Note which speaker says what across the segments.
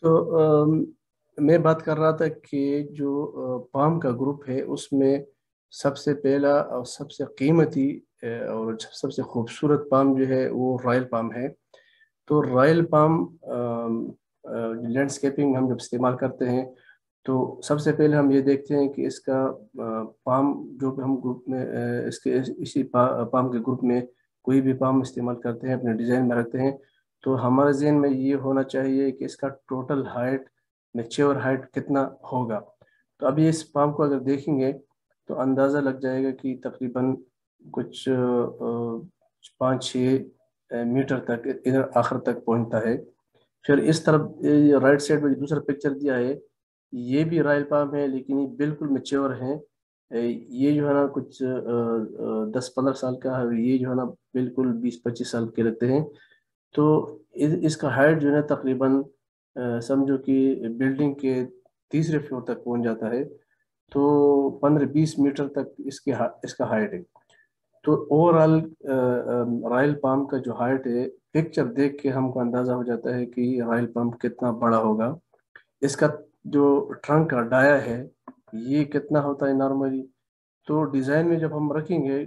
Speaker 1: तो मैं बात कर रहा था कि जो पाम का ग्रुप है उसमें सबसे पहला और सबसे कीमती और सबसे खूबसूरत पाम जो है वो रॉयल पाम है। तो रॉयल पाम लैंडस्केपिंग में हम जब इस्तेमाल करते हैं तो सबसे पहले हम ये देखते हैं कि इसका पाम जो भी हम ग्रुप में इसके इसी पाम के ग्रुप में कोई भी पाम इस्तेमाल करते हैं अपने डिज़ाइन में रखते हैं तो हमारे जहन में ये होना चाहिए कि इसका टोटल हाइट मैच्योर हाइट कितना होगा। तो अभी इस पाम को अगर देखेंगे तो अंदाज़ा लग जाएगा कि तकरीबन कुछ 5-6 मीटर तक इधर आखिर तक पहुंचता है। फिर इस तरफ राइट साइड में जो दूसरा पिक्चर दिया है ये भी रॉयल पाम है लेकिन ये बिल्कुल मेच्योर है। ये जो है ना कुछ 10-15 साल का है, ये जो है ना बिल्कुल 20-25 साल के लगते हैं। तो इसका हाइट जो है तकरीबन समझो कि बिल्डिंग के तीसरे फ्लोर तक पहुंच जाता है। तो 15-20 मीटर तक इसका हाइट है। तो ओवरऑल रॉयल पाम का जो हाइट है पिक्चर देख के हमको अंदाजा हो जाता है कि रॉयल पाम कितना बड़ा होगा। इसका जो ट्रंक का डाया है ये कितना होता है नॉर्मली। तो डिज़ाइन में जब हम रखेंगे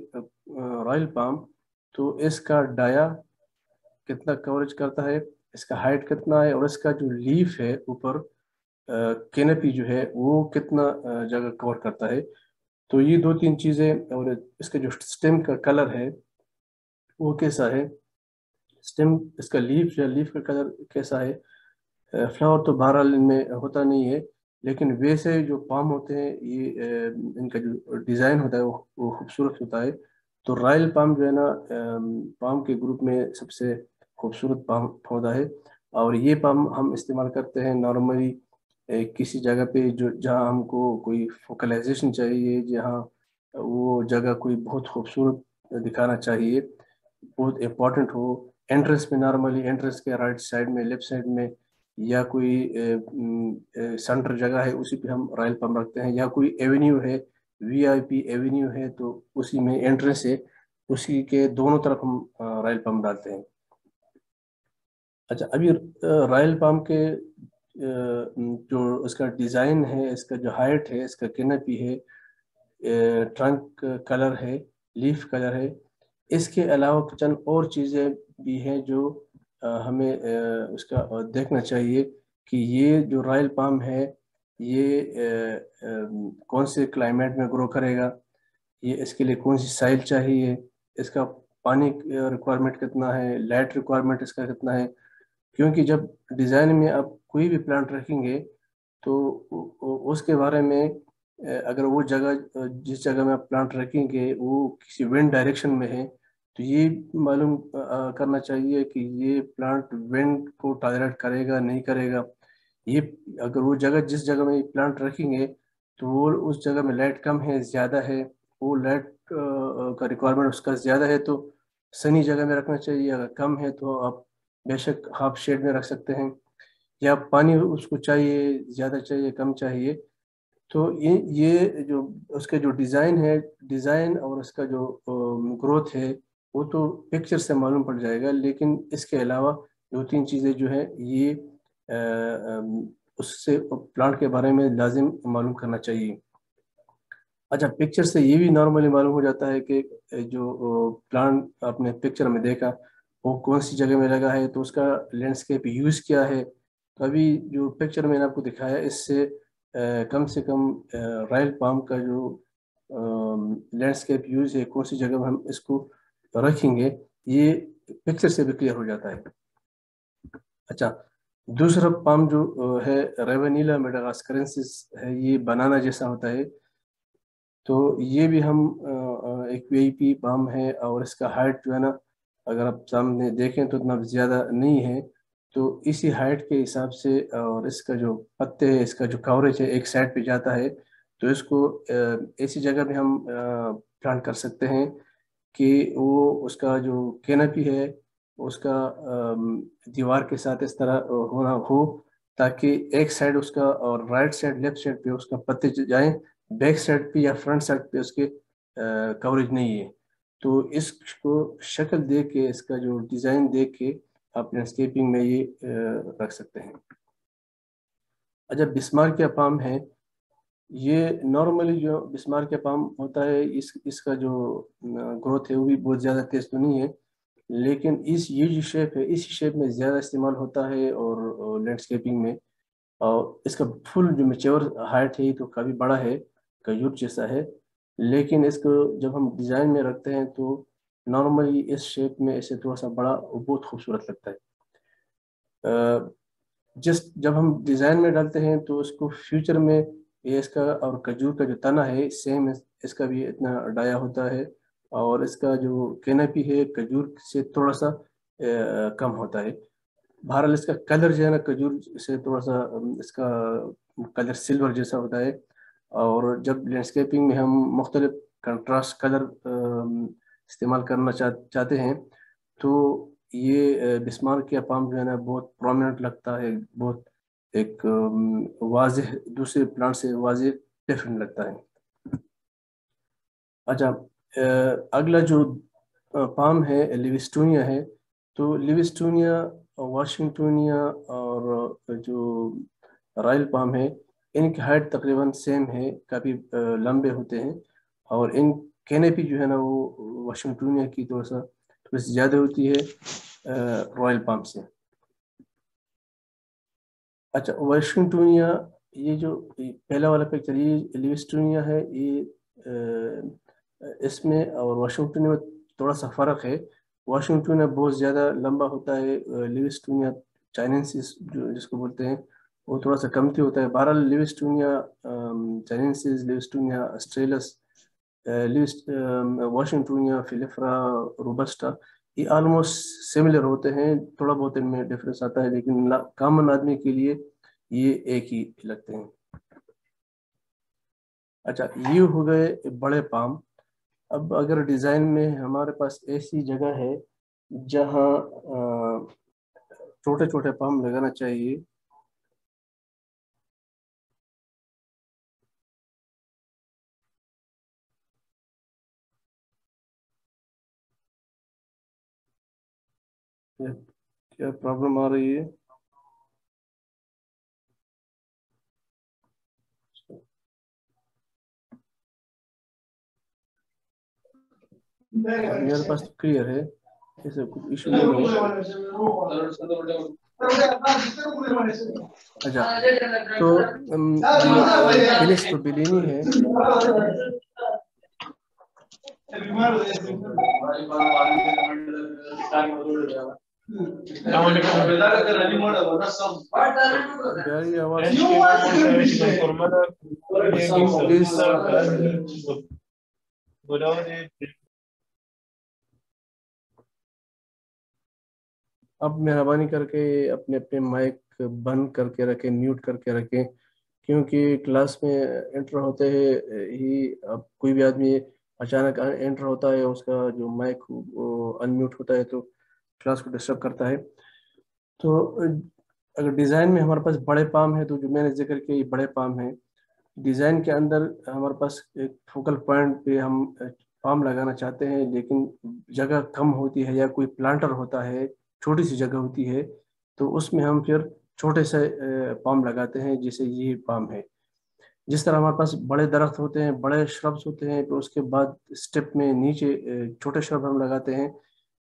Speaker 1: रॉयल पाम तो इसका डाया कितना कवरेज करता है, इसका हाइट कितना है और इसका जो लीफ है ऊपर कैनपी जो है वो कितना जगह कवर करता है। तो ये दो तीन चीज़ें और इसका जो स्टेम का कलर है वो कैसा है, स्टेम इसका लीफ या लीफ का कलर कैसा है। फ्लावर तो बहरहाल इनमें होता नहीं है लेकिन वैसे जो पाम होते हैं ये इनका जो डिज़ाइन होता है वो खूबसूरत होता है। तो रॉयल पाम जो है ना पाम के ग्रुप में सबसे खूबसूरत पाम पौधा है। और ये पाम हम इस्तेमाल करते हैं नॉर्मली किसी जगह पे जो जहाँ हमको कोई फोकलाइजेशन चाहिए, जहाँ वो जगह कोई बहुत खूबसूरत दिखाना चाहिए, बहुत इम्पोर्टेंट हो। एंट्रेंस में नॉर्मली एंट्रेंस के राइट साइड में लेफ्ट साइड में या कोई सेंटर जगह है उसी पे हम रॉयल पम्प रखते हैं, या कोई एवेन्यू है वीआईपी एवेन्यू है तो उसी में एंट्रेंस है उसी के दोनों तरफ हम रॉयल पम्प डालते हैं। अच्छा अभी रॉयल पम्प के जो इसका डिज़ाइन है, इसका जो हाइट है, इसका कैनपी है, ट्रंक कलर है, लीफ कलर है, इसके अलावा चंद और चीज़ें भी हैं जो हमें उसका देखना चाहिए कि ये जो रॉयल पाम है ये कौन से क्लाइमेट में ग्रो करेगा, ये इसके लिए कौन सी साइल चाहिए, इसका पानी रिक्वायरमेंट कितना है, लाइट रिक्वायरमेंट इसका कितना है। क्योंकि जब डिज़ाइन में आप कोई भी प्लांट रखेंगे तो उसके बारे में अगर वो जगह जिस जगह में आप प्लांट रखेंगे वो किसी विंड डायरेक्शन में है तो ये मालूम करना चाहिए कि ये प्लांट विंड को टॉलरेट करेगा नहीं करेगा। ये अगर वो जगह जिस जगह में प्लांट रखेंगे तो वो उस जगह में लाइट कम है ज़्यादा है, वो लाइट का रिक्वायरमेंट उसका ज़्यादा है तो सनी जगह में रखना चाहिए। अगर कम है तो आप बेशक हाफ शेड में रख सकते हैं। या पानी उसको चाहिए ज़्यादा चाहिए कम चाहिए। तो ये जो उसके जो डिज़ाइन है, डिज़ाइन और उसका जो ग्रोथ है वो तो पिक्चर से मालूम पड़ जाएगा, लेकिन इसके अलावा दो तीन चीज़ें जो है ये उससे प्लांट के बारे में लाजिम मालूम करना चाहिए। अच्छा पिक्चर से ये भी नॉर्मली मालूम हो जाता है कि जो प्लांट आपने पिक्चर में देखा वो कौन सी जगह में लगा है तो उसका लैंडस्केप यूज़ क्या है। तो अभी जो पिक्चर मैंने आपको दिखाया इससे कम से कम रॉयल पाम का जो लैंडस्केप यूज़ है कौन सी जगह में हम इसको रखेंगे ये पिक्चर से भी क्लियर हो जाता है। अच्छा दूसरा पाम जो है रेवेनिला मेडागास्करेंसिस है, ये बनाना जैसा होता है। तो ये भी हम एक वीआईपी पाम है और इसका हाइट जो है ना अगर आप सामने देखें तो इतना ज़्यादा नहीं है। तो इसी हाइट के हिसाब से और इसका जो पत्ते है इसका जो कवरेज है एक साइड पे जाता है। तो इसको ऐसी जगह भी हम प्लांट कर सकते हैं कि वो उसका जो कैनपी है उसका दीवार के साथ इस तरह होना हो ताकि एक साइड उसका और राइट साइड लेफ्ट साइड पे उसका पत्ते जाएं, बैक साइड पे या फ्रंट साइड पे उसके कवरेज नहीं है। तो इसको शक्ल देख के इसका जो डिज़ाइन देख के आप लैंडस्केपिंग में ये रख सकते हैं। अच्छा, बिस्मार्किया पाम है, ये नॉर्मली जो बिस्मार्किया पाम होता है इसका जो ग्रोथ है वो भी बहुत ज़्यादा तेज़ तो नहीं है, लेकिन ये जो शेप है इस शेप में ज़्यादा इस्तेमाल होता है और लैंडस्केपिंग में। और इसका फुल जो मेच्योर हाइट है तो काफ़ी बड़ा है, खजूर जैसा है, लेकिन इसको जब हम डिज़ाइन में रखते हैं तो नॉर्मली इस शेप में ऐसे थोड़ा सा बड़ा और बहुत खूबसूरत लगता है। जिस जब हम डिज़ाइन में डालते हैं तो उसको फ्यूचर में ये इसका और खजूर का जो तना है सेम इसका भी इतना डाया होता है, और इसका जो कैनोपी है खजूर से थोड़ा सा कम होता है। बहरहाल इसका कलर जो है ना खजूर से थोड़ा सा इसका कलर सिल्वर जैसा होता है। और जब लैंडस्केपिंग में हम मुख्तलिफ कंट्रास्ट कलर इस्तेमाल करना चाहते हैं तो ये बिस्मार्क के पाम जो है ना बहुत प्रोमिनेंट लगता है, बहुत एक वाज़ेह, दूसरे प्लांट से वाज़ेह डिफरेंट लगता है। अच्छा, अगला जो पाम है लिविस्टोनिया है। तो लिविस्टोनिया, वाशिंगटोनिया और जो रॉयल पाम है, इनकी हाइट तकरीबन सेम है, काफ़ी लंबे होते हैं, और इन कैनेपी जो है ना वो वाशिंगटोनिया की थोड़ी सी ज़्यादा होती है रॉयल पाम से। अच्छा, वाशिंगटोनिया, ये जो पहला वाला पिक्चर ये लिविस्टोनिया है, ये इसमें और वाशिंगटोनिया में थोड़ा सा फ़र्क है। वाशिंगटोनिया बहुत ज़्यादा लंबा होता है, लिविस्टोनिया चाइनेंसिस जो जिसको बोलते हैं वो थोड़ा सा कमती होता है। बहरहाल लिविस्टोनिया चाइनेंसिस, लिविस्टोनिया ऑस्ट्रेलस, लिविस्ट वाशिंगटोनिया, फिलिफ्रा, रोबस्टा, ये ऑलमोस्ट सिमिलर होते हैं। थोड़ा बहुत इनमें डिफरेंस आता है, लेकिन कॉमन आदमी के लिए ये एक ही लगते हैं। अच्छा, ये हो गए बड़े पाम। अब अगर डिज़ाइन में हमारे पास ऐसी जगह है जहाँ छोटे छोटे पाम लगाना चाहिए, क्या क्या प्रॉब्लम आ रही है? मेरे पास तो क्लियर है, ऐसे कुछ इशू नहीं है। अच्छा, तो जो फिनिक्स तो बिलिनी है, प्यारी आवाज प्लीज। अब मेहरबानी करके अपने अपने माइक बंद करके रखें, म्यूट करके रखें, क्योंकि क्लास में एंटर होते हैं ही अब कोई भी आदमी अचानक एंटर होता है, उसका जो माइक अनम्यूट होता है तो क्लास को डिस्टर्ब करता है। तो अगर डिज़ाइन में हमारे पास बड़े पाम है तो जो मैंने जिक्र किया ये बड़े पाम है। डिज़ाइन के अंदर हमारे पास एक फोकल पॉइंट पे हम पाम लगाना चाहते हैं, लेकिन जगह कम होती है या कोई प्लांटर होता है, छोटी सी जगह होती है, तो उसमें हम फिर छोटे से पाम लगाते हैं, जैसे ये पाम है। जिस तरह हमारे पास बड़े दरख्त होते हैं, बड़े श्रब्स होते हैं, तो उसके बाद स्टेप में नीचे छोटे श्रब हम लगाते हैं,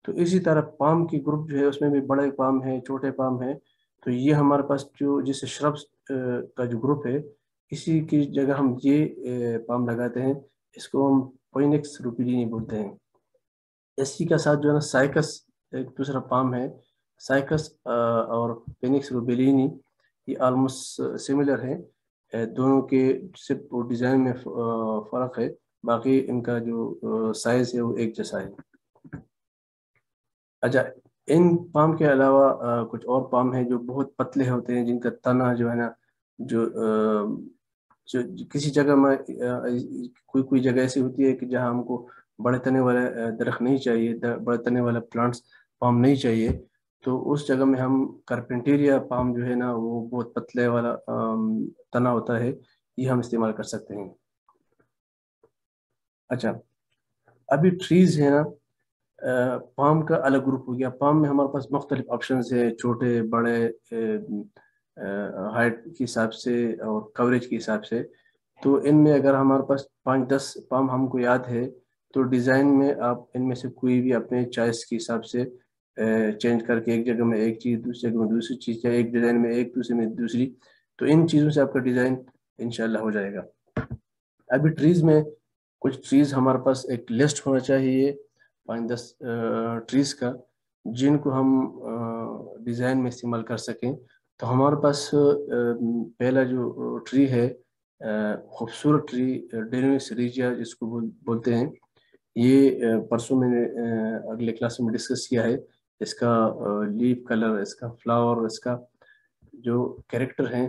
Speaker 1: तो इसी तरह पाम की ग्रुप जो है उसमें भी बड़े पाम है, छोटे पाम है। तो ये हमारे पास जो जिसे श्रब्स का जो ग्रुप है, इसी की जगह हम ये पाम लगाते हैं। इसको हम पोइनिक्स रूपिलिनी बोलते हैं। इसी का साथ जो है ना साइकस एक दूसरा पाम है। साइकस और पेनिक्स रूबिलिनी ये ऑलमोस्ट सिमिलर है। दोनों के सिर्फ डिज़ाइन में फ़र्क है, बाकी इनका जो साइज़ है वो एक जैसा है। अच्छा, इन पाम के अलावा कुछ और पाम हैं जो बहुत पतले होते हैं, जिनका तना जो है ना जो जो किसी जगह में कोई कोई जगह ऐसी होती है कि जहाँ हमको बड़े तने वाले दरख्त नहीं चाहिए, बड़े तने वाला प्लांट्स पाम नहीं चाहिए, तो उस जगह में हम कार्पेंटेरिया पाम जो है ना वो बहुत पतले वाला तना होता है, ये हम इस्तेमाल कर सकते हैं। अच्छा, अभी ट्रीज है ना, पाम का अलग ग्रुप हो गया। पाम में हमारे पास मुख्तलिफ ऑप्शन है, छोटे बड़े ہائٹ کے حساب سے اور کوریج کے حساب سے. تو ان میں اگر ہمارے پاس 5-10 پام ہم کو یاد ہے تو ڈیزائن میں آپ ان میں سے کوئی بھی اپنے چوائس کے حساب سے چینج کر کے ایک جگہ میں ایک چیز دوسری جگہ میں دوسری چیز یا ایک ڈیزائن میں ایک دوسرے میں دوسری, تو ان چیزوں سے آپ کا ڈیزائن انشاءاللہ ہو جائے گا. ابھی ٹریز میں کچھ ٹریز ہمارے پاس ایک لسٹ ہونا چاہیے 5-10 ٹریز کا جن کو ہم ڈیزائن میں استعمال کر سکیں. تو ہمارے پاس پہلا جو ٹری ہے خوبصورت ٹری ڈینوس ریجیا جس کو بولتے ہیں, یہ پرسوں میں نے اگلے کلاس میں ڈسکس کیا ہے. اس کا لیف کلر, اس کا فلاور, اس کا جو کیریکٹر ہیں,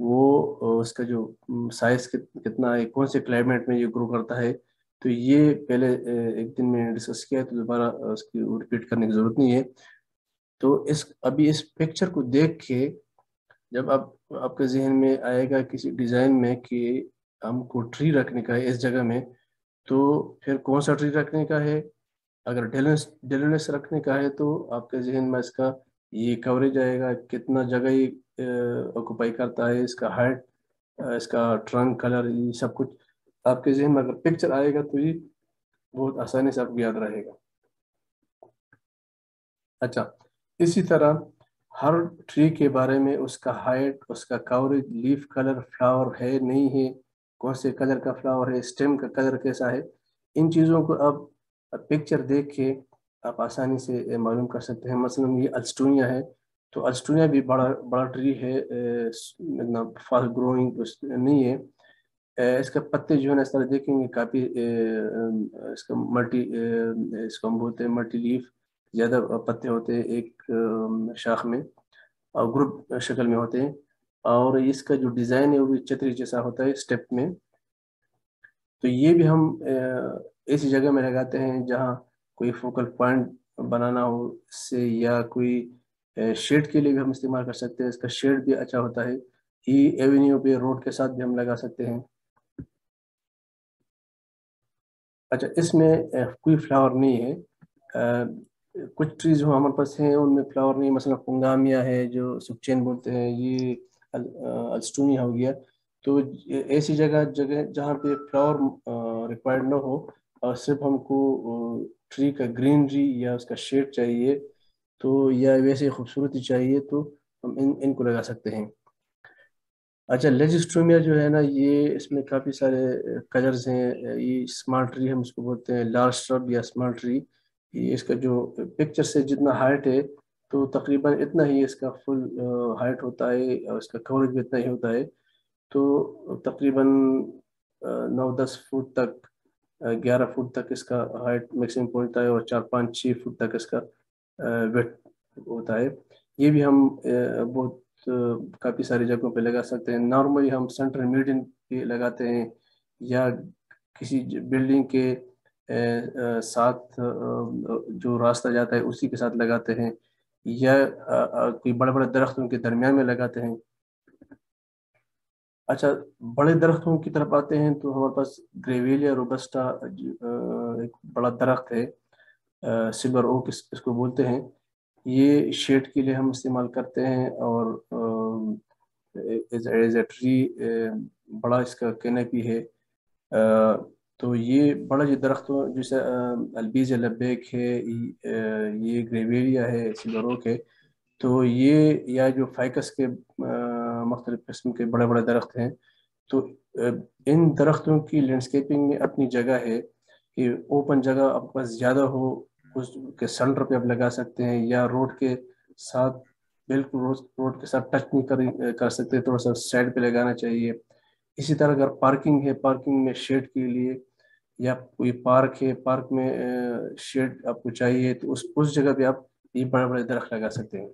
Speaker 1: وہ اس کا جو سائز کتنا ہے, کون سے کلائمیٹ میں یہ گرو کرتا ہے, تو یہ پہلے ایک دن میں ڈسکس کیا ہے تو دوبارہ اس کی ریپیٹ کرنے کی ضرورت نہیں ہے. تو ابھی اس پکچر کو دیکھ کے جب آپ کے ذہن میں آئے گا کسی ڈیزائن میں کہ ہم کو ٹری رکھنے کا ہے اس جگہ میں, تو پھر کون سا ٹری رکھنے کا ہے. اگر ڈیلونس رکھنے کا ہے تو آپ کے ذہن میں اس کا یہ کوریج آئے گا, کتنا جگہ یہ آکوپائی کرتا ہے, اس کا ہائٹ, اس کا ٹرنک کلر, یہ سب کچھ آپ کے ذہن میں اگر پکچر آئے گا تو یہ بہت آسانی سے آپ کو یاد رہے گا. اچھا, اسی طرح ہر ٹری کے بارے میں اس کا ہائٹ, اس کا کوریج, لیف کلر, فلاور ہے نہیں ہے, کون سے کلر کا فلاور ہے, اسٹیم کا کلر کیسا ہے, ان چیزوں کو آپ پکچر دیکھ کے آپ آسانی سے معلوم کر سکتے ہیں. مثلا یہ السٹونیا ہے, تو السٹونیا بھی بڑا ٹری ہے, فاسٹ گروئنگ نہیں ہے. اس کے پتے جو ہے نا اس طرح دیکھیں گے کافی اس کا اس کو ہم بولتے ہیں ملٹی لیف, زیادہ پتے ہوتے ہیں ایک شاخ میں اور گروپ شکل میں ہوتے ہیں, اور اس کا جو ڈیزائن ہے وہ بھی چتری جیسا ہوتا ہے اسٹیپ میں. تو یہ بھی ہم ایسی جگہ میں لگاتے ہیں جہاں کوئی فوکل پوائنٹ بنانا ہو اس سے, یا کوئی شیڈ کے لیے بھی ہم استعمال کر سکتے ہیں. اس کا شیڈ بھی اچھا ہوتا ہے, ایونیو پہ روڈ کے ساتھ بھی ہم لگا سکتے ہیں. اچھا, اس میں کوئی فلاور نہیں ہے. کچھ ٹریز جو ہمارے پاس ہیں ان میں فلاور نہیں, مثلا پنگامیا ہے جو سکچین بولتے ہیں, یہ السٹونیا ہو گیا. تو ایسی جگہ جہاں پہ فلاور ریکوائرڈ نہ ہو اور صرف ہم کو ٹری کا گرینری یا اس کا شیڈ چاہیے تو, یا ویسے خوبصورتی چاہیے تو ہم ان کو لگا سکتے ہیں. اچھا, لیجسٹرومیا جو ہے نا, یہ اس میں کافی سارے کلرز ہیں. یہ اسمال ٹری ہم اس کو بولتے ہیں, لارج شرب یا اسمال ٹری. یہ اس کا جو پکچر سے جتنا ہائٹ ہے تو تقریباً اتنا ہی اس کا فل ہائٹ ہوتا ہے, اور اس کا کوریج بھی اتنا ہی ہوتا ہے. تو تقریباً 9-10 فٹ تک, 11 فٹ تک اس کا ہائٹ میکسیمم پہنچتا ہے, اور 4-5-6 فٹ تک اس کا ویٹ ہوتا ہے. یہ بھی ہم بہت کافی ساری جگہوں پہ لگا سکتے ہیں. نارملی ہم سینٹرل میڈین پہ لگاتے ہیں, یا کسی بلڈنگ کے ساتھ جو راستہ جاتا ہے اسی کے ساتھ لگاتے ہیں, یا کوئی بڑے بڑے درختوں کے درمیان میں لگاتے ہیں. اچھا, بڑے درختوں کی طرف آتے ہیں تو ہمارے پاس گریویلیا روبسٹا ایک بڑا درخت ہے, سلور اوک اس کو بولتے ہیں. یہ شیڈ کے لیے ہم استعمال کرتے ہیں, اور ایز اے ٹری بڑا اس کا کینپی ہے. تو یہ بڑا جو درختوں جیسے البیز لبیک ہے, یہ گریویلیا ہے, سلور اوک ہے. تو یہ یا جو فائکس کے مختلف قسم کے بڑے بڑے درخت ہیں, تو ان درختوں کی لینڈسکیپنگ میں اپنی جگہ ہے کہ اوپن جگہ آپ کے پاس زیادہ ہو اس کے سینٹر پہ آپ لگا سکتے ہیں, یا روڈ کے ساتھ بالکل روڈ کے ساتھ ٹچ نہیں کر سکتے, تھوڑا سا سائڈ پہ لگانا چاہیے. اسی طرح اگر پارکنگ ہے, پارکنگ میں شیڈ کے لیے, یا کوئی پارک ہے, پارک میں شیڈ آپ کو چاہیے تو اس جگہ پہ آپ یہ بڑے بڑے درخت لگا سکتے ہیں.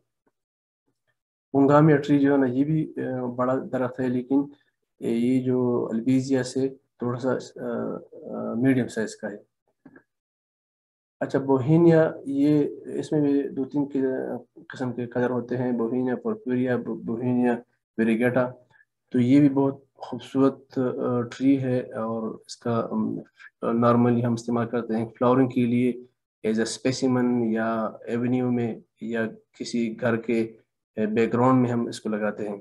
Speaker 1: پنگامیا ٹری جو ہے نا, یہ بھی بڑا درخت ہے, لیکن یہ جو البیزیا سے تھوڑا سا میڈیم سائز کا ہے. اچھا, بوہینیا, یہ اس میں بھی 2-3 قسم کے کلر ہوتے ہیں, بوہینیا پرپوریا, بوہینیا ویریگیٹا. تو یہ بھی بہت خوبصورت ٹری ہے, اور اس کا نارملی ہم استعمال کرتے ہیں فلاورنگ کے لیے ایز اے اسپیسیمن, یا ایونیو میں, یا کسی گھر کے بیک گراؤنڈ میں ہم اس کو لگاتے ہیں.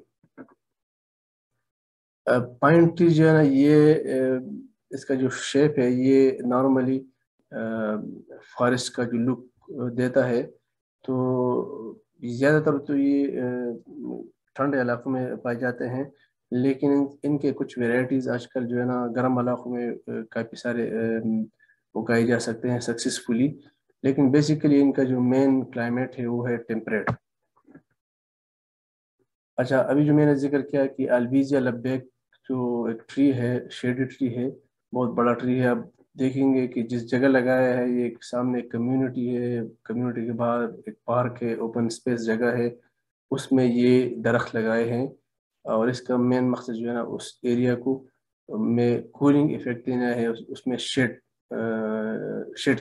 Speaker 1: पाइन ट्री जो है ना, ये इसका जो शेप है ये नॉर्मली फॉरेस्ट का जो लुक देता है। तो ज़्यादातर तो ये ठंडे इलाकों में पाए जाते हैं, लेकिन इनके कुछ वेराइटीज़ आजकल जो है ना गर्म इलाकों में काफ़ी सारे उगाए जा सकते हैं सक्सेसफुली। लेकिन बेसिकली इनका जो मेन क्लाइमेट है वो है टेम्परेट। अच्छा, अभी जो मैंने जिक्र किया कि अल्बिजिया लब्बैक जो एक ट्री है, शेडेड ट्री है, बहुत बड़ा ट्री है। आप देखेंगे कि जिस जगह लगाया है ये एक सामने एक कम्युनिटी है, कम्युनिटी के बाहर एक पार्क है, ओपन स्पेस जगह है, उसमें ये दरख्त लगाए हैं। और इसका मेन मकसद जो है ना उस एरिया को में कूलिंग इफेक्ट देना है, उसमें शेड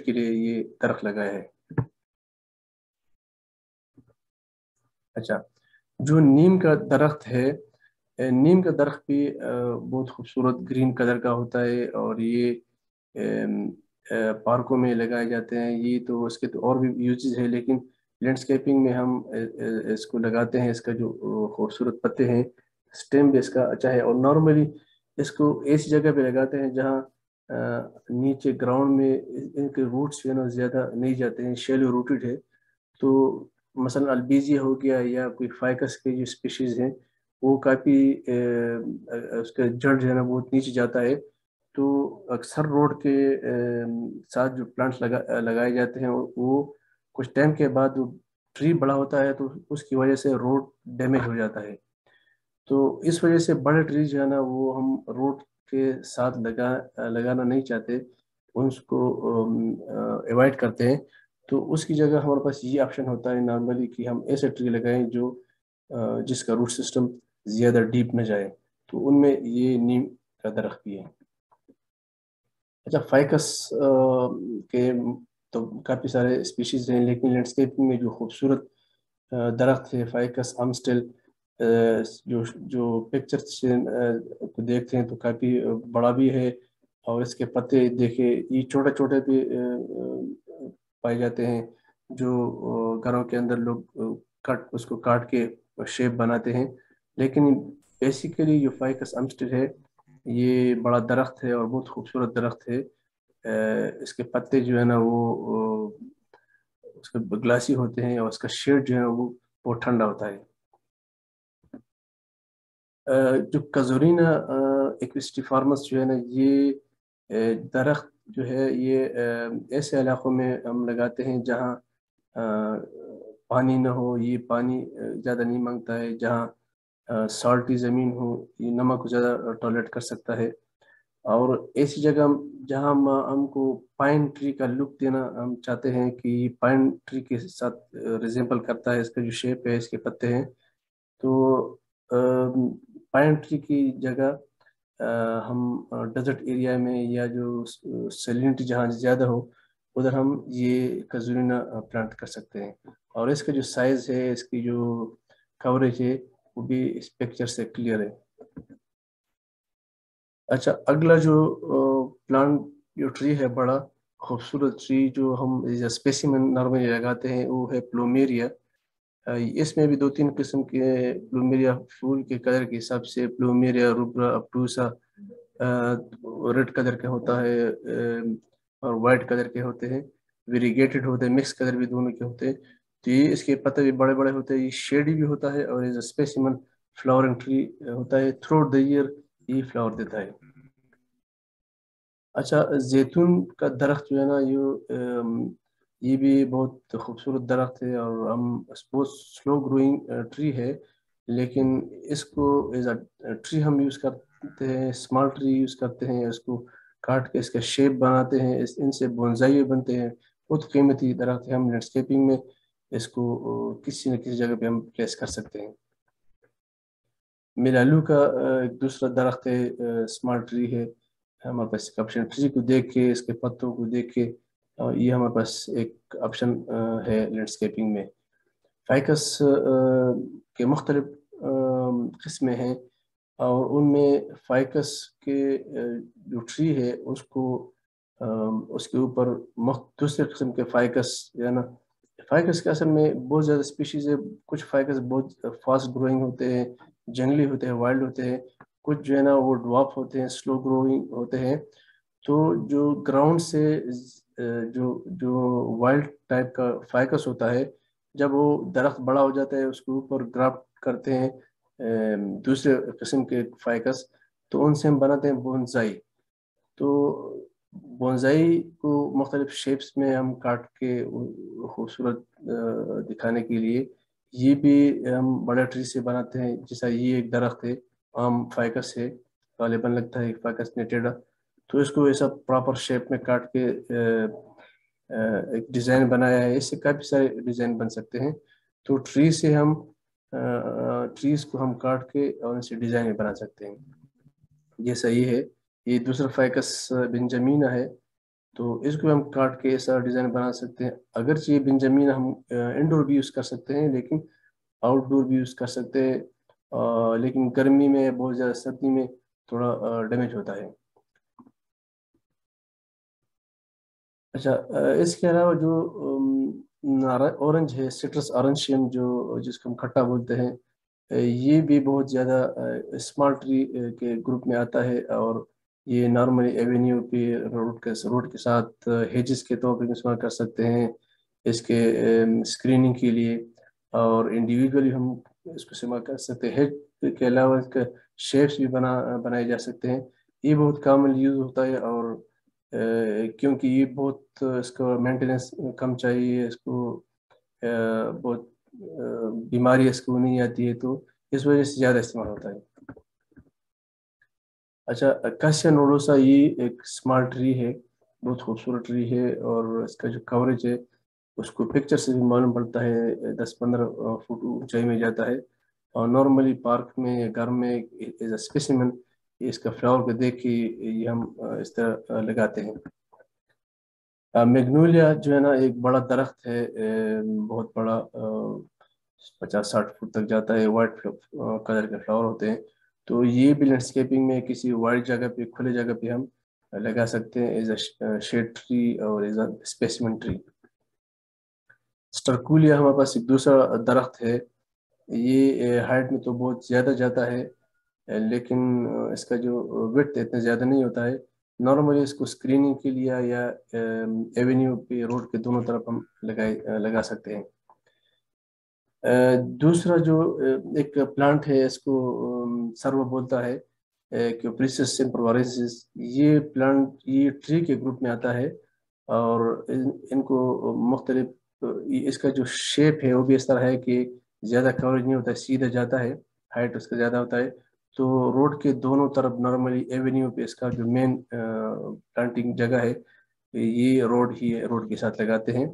Speaker 1: के लिए ये दरख्त लगाया है। अच्छा, जो नीम का दरख्त है, नीम का दरख्त भी बहुत खूबसूरत ग्रीन कलर का होता है, और ये पार्कों में लगाए जाते हैं। ये तो इसके तो और भी यूजेस है, लेकिन लैंडस्केपिंग में हम इसको लगाते हैं। इसका जो खूबसूरत पत्ते हैं, स्टेम भी इसका अच्छा है। और नॉर्मली इसको ऐसी जगह पे लगाते हैं जहाँ नीचे ग्राउंड में इनके रूट्स जो है ना ज़्यादा नहीं जाते हैं, शैलो रूटेड है। तो मसलन अल्बिजिया हो गया या कोई फाइकस के जो स्पीशीज हैं, वो काफ़ी उसका जड़ जो है ना बहुत नीचे जाता है। तो अक्सर रोड के साथ जो प्लांट्स लगाए जाते हैं, वो कुछ टाइम के बाद वो ट्री बड़ा होता है, तो उसकी वजह से रोड डैमेज हो जाता है। तो इस वजह से बड़े ट्रीज जो है ना वो हम रोड के साथ लगाना नहीं चाहते, उसको अवॉइड करते हैं। तो उसकी जगह हमारे पास ये ऑप्शन होता है नॉर्मली कि हम ऐसे ट्री लगाएं जो जिसका रूट सिस्टम ज़्यादा डीप न जाए। तो उनमें ये नीम का दरख्त भी है। अच्छा, फाइकस के तो काफ़ी सारे स्पीशीज हैं, लेकिन लैंडस्केपिंग में जो खूबसूरत दरख्त है फाइकस आर्मस्टेल, जो जो पिक्चर से को देखते हैं तो काफ़ी बड़ा भी है। और इसके पत्ते देखे, ये छोटे छोटे भी पाए जाते हैं, जो घरों के अंदर लोग कट उसको काट के शेप बनाते हैं। लेकिन बेसिकली जो फाइकस आर्मस्टेल है, ये बड़ा दरख्त है और बहुत खूबसूरत दरख्त है। इसके पत्ते जो है ना वो उसके ग्लासी होते हैं, और उसका शेड जो है वो बहुत ठंडा होता है। जो कजोरिना एक्विस्टिफार्मस जो है ना, ये दरख्त जो है ये ऐसे इलाकों में हम लगाते हैं जहाँ पानी ना हो। ये पानी ज़्यादा नहीं मांगता है, जहाँ सॉल्टी ज़मीन हो, ये नमक को ज़्यादा टॉलरेट कर सकता है। और ऐसी जगह जहाँ हमको पाइन ट्री का लुक देना हम चाहते हैं कि पाइन ट्री के साथ रिजेंबल करता है, इसका जो शेप है, इसके पत्ते हैं। तो पाइन ट्री की जगह हम डेजर्ट एरिया में या जो सैलिनिटी जहाँ ज़्यादा हो, उधर हम ये कजूरिना प्लांट कर सकते हैं। और इसका जो साइज़ है, इसकी जो कवरेज है, वो भी इस पिक्चर से क्लियर है। अच्छा, अगला जो प्लांट जो ट्री है, बड़ा खूबसूरत ट्री जो हम स्पेसिमेन नॉर्मली लगाते हैं, वो है प्लूमेरिया। इसमें भी दो तीन किस्म के प्लूमेरिया फूल के कलर के हिसाब से प्लूमेरिया रुब्रा अब्टूसा रेड कलर का होता है, और वाइट कलर के होते हैं, वेरीगेटेड होते हैं, मिक्स कलर भी दोनों के होते हैं। तो ये इसके पत्ते भी बड़े बड़े होते हैं, ये शेडी भी होता है, और एज स्पेसिमन फ्लावरिंग ट्री होता है। थ्रू द ईयर ये फ्लावर देता है। अच्छा, जैतून का दरख्त जो है ना, ये भी बहुत खूबसूरत दरख्त है, और हम बहुत स्लो ग्रोइंग ट्री है। लेकिन इसको एज अ ट्री हम यूज़ करते हैं, स्मॉल ट्री यूज़ करते हैं, इसको काट के इसका शेप बनाते हैं, इनसे बोनसाई बनते हैं। बहुत कीमती दरख्त है, हम लैंडस्केपिंग में इसको किसी न किसी जगह पे हम प्लेस कर सकते हैं। मिलालू का एक दूसरा दरख्त है, स्मॉल ट्री है। हमारे पास एक ऑप्शन, ट्री को देख के, इसके पत्तों को देख के ये हमारे पास एक ऑप्शन है लैंडस्केपिंग में। फाइकस के मुख्तलिफ किस्में हैं, और उनमें फाइकस के जो ट्री है उसको उसके ऊपर दूसरे किस्म के फाइकस है ना। फाइकस के असल में बहुत ज़्यादा स्पीशीज़ है। कुछ फाइकस बहुत फास्ट ग्रोइंग होते हैं, जंगली होते हैं, वाइल्ड होते हैं। کچھ جو ہے نا وہ ڈواپ ہوتے ہیں، سلو گروئنگ ہوتے ہیں. تو جو گراؤنڈ سے جو وائلڈ ٹائپ کا فائکس ہوتا ہے، جب وہ درخت بڑا ہو جاتا ہے اس کے اوپر گرافٹ کرتے ہیں دوسرے قسم کے فائکس، تو ان سے ہم بناتے ہیں بونزائی. تو بونزائی کو مختلف شیپس میں ہم کاٹ کے خوبصورت دکھانے کے لیے یہ بھی ہم بڑے ٹری سے بناتے ہیں. جیسا یہ ایک درخت ہے، عام فائکس ہے، غالباً لگتا ہے فائکس نیٹیڈا. تو اس کو ایسا پراپر شیپ میں کاٹ کے ایک ڈیزائن بنایا ہے. اس سے کافی سارے ڈیزائن بن سکتے ہیں. تو ٹری سے ہم ٹریز کو ہم کاٹ کے اور ان سے ڈیزائن بنا سکتے ہیں. یہ صحیح ہے. یہ دوسرا فائکس بنجمینا ہے، تو اس کو ہم کاٹ کے ایسا ڈیزائن بنا سکتے ہیں. اگرچہ یہ بنجمینا ہم انڈور بھی یوز کر سکتے ہیں، لیکن آؤٹ ڈور بھی یوز کر سکتے ہیں. لیکن گرمی میں، بہت زیادہ سردی میں تھوڑا ڈیمیج ہوتا ہے. اچھا، اس کے علاوہ جو اورنج ہے، سٹرس اورنشیم، جس کو ہم کھٹا بولتے ہیں، یہ بھی بہت زیادہ اسمال ٹری کے گروپ میں آتا ہے. اور یہ نارملی ایونیو پہ روڈ کے ساتھ ہیجز کے طور پہ استعمال کر سکتے ہیں اس کے اسکریننگ کے لیے. اور انڈیویجولی ہم اس کو استعمال کر سکتے ہیں. ہیج کے علاوہ اس کے شیپس بھی بنائے جا سکتے ہیں. یہ بہت کامن یوز ہوتا ہے، اور کیونکہ یہ بہت اس کو مینٹیننس کم چاہیے، اس کو بہت بیماری اس کو نہیں آتی ہے، تو اس وجہ سے زیادہ استعمال ہوتا ہے. اچھا، کاسیا نوڈوسا یہ ایک اسمال ٹری ہے، بہت خوبصورت ٹری ہے. اور اس کا جو کوریج ہے اس کو پکچر سے بھی معلوم پڑتا ہے، 10-15 فٹ اونچائی میں جاتا ہے. اور نارملی پارک میں یا گھر میں ایز اے اسپیسیمن اس کا فلاور کو دیکھ کے یہ ہم اس طرح لگاتے ہیں. میگنولیا جو ہے نا ایک بڑا درخت ہے، بہت بڑا، 50-60 فٹ تک جاتا ہے. وائٹ کلر کے فلاور ہوتے ہیں. تو یہ بھی لینڈسکیپنگ میں کسی وائڈ جگہ پہ، کھلے جگہ پہ ہم لگا سکتے ہیں ایز اے شیڈ ٹری اور ایز اے اسپیسیمن ٹری. اسٹرکولیا ہمارے پاس ایک دوسرا درخت ہے. یہ ہائٹ میں تو بہت زیادہ جاتا ہے، لیکن اس کا جو وڈتھ اتنا زیادہ نہیں ہوتا ہے. نارملی اس کو اسکریننگ کے لیے یا ایونیو پہ، روڈ کے دونوں طرف ہم لگا سکتے ہیں. دوسرا جو ایک پلانٹ ہے، اس کو سرو بولتا ہے، کیوپریسس سمپروارنسس. یہ پلانٹ یہ ٹری کے گروپ میں آتا ہے. اور ان کو مختلف اس کا جو شیپ ہے وہ بھی اس طرح ہے کہ زیادہ کوریج نہیں ہوتا ہے، سیدھا جاتا ہے، ہائٹ اس کا زیادہ ہوتا ہے. تو روڈ کے دونوں طرف نارملی ایونیو پہ اس کا جو مین پلانٹنگ جگہ ہے یہ روڈ کے ساتھ لگاتے ہیں.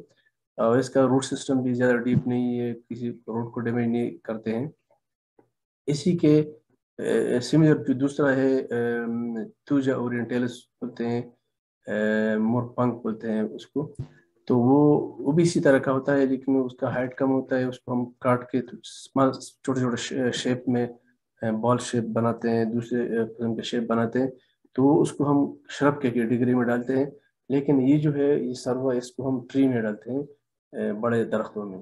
Speaker 1: اور اس کا روٹ سسٹم بھی زیادہ ڈیپ نہیں ہے، کسی روڈ کو ڈیمیج نہیں کرتے ہیں. اسی کے سملر جو دوسرا ہے توجا اورینٹیلس بولتے ہیں، مورپنک بولتے ہیں اس کو. تو وہ بھی اسی طرح کا ہوتا ہے، لیکن اس کا ہائٹ کم ہوتا ہے. اس کو ہم کاٹ کے چھوٹے چھوٹے شیپ میں بال شیپ بناتے ہیں، دوسرے قسم کے شیپ بناتے ہیں. تو اس کو ہم شرب کے کیٹیگری میں ڈالتے ہیں. لیکن یہ جو ہے یہ سروا، اس کو ہم ٹری میں ڈالتے ہیں، بڑے درختوں میں.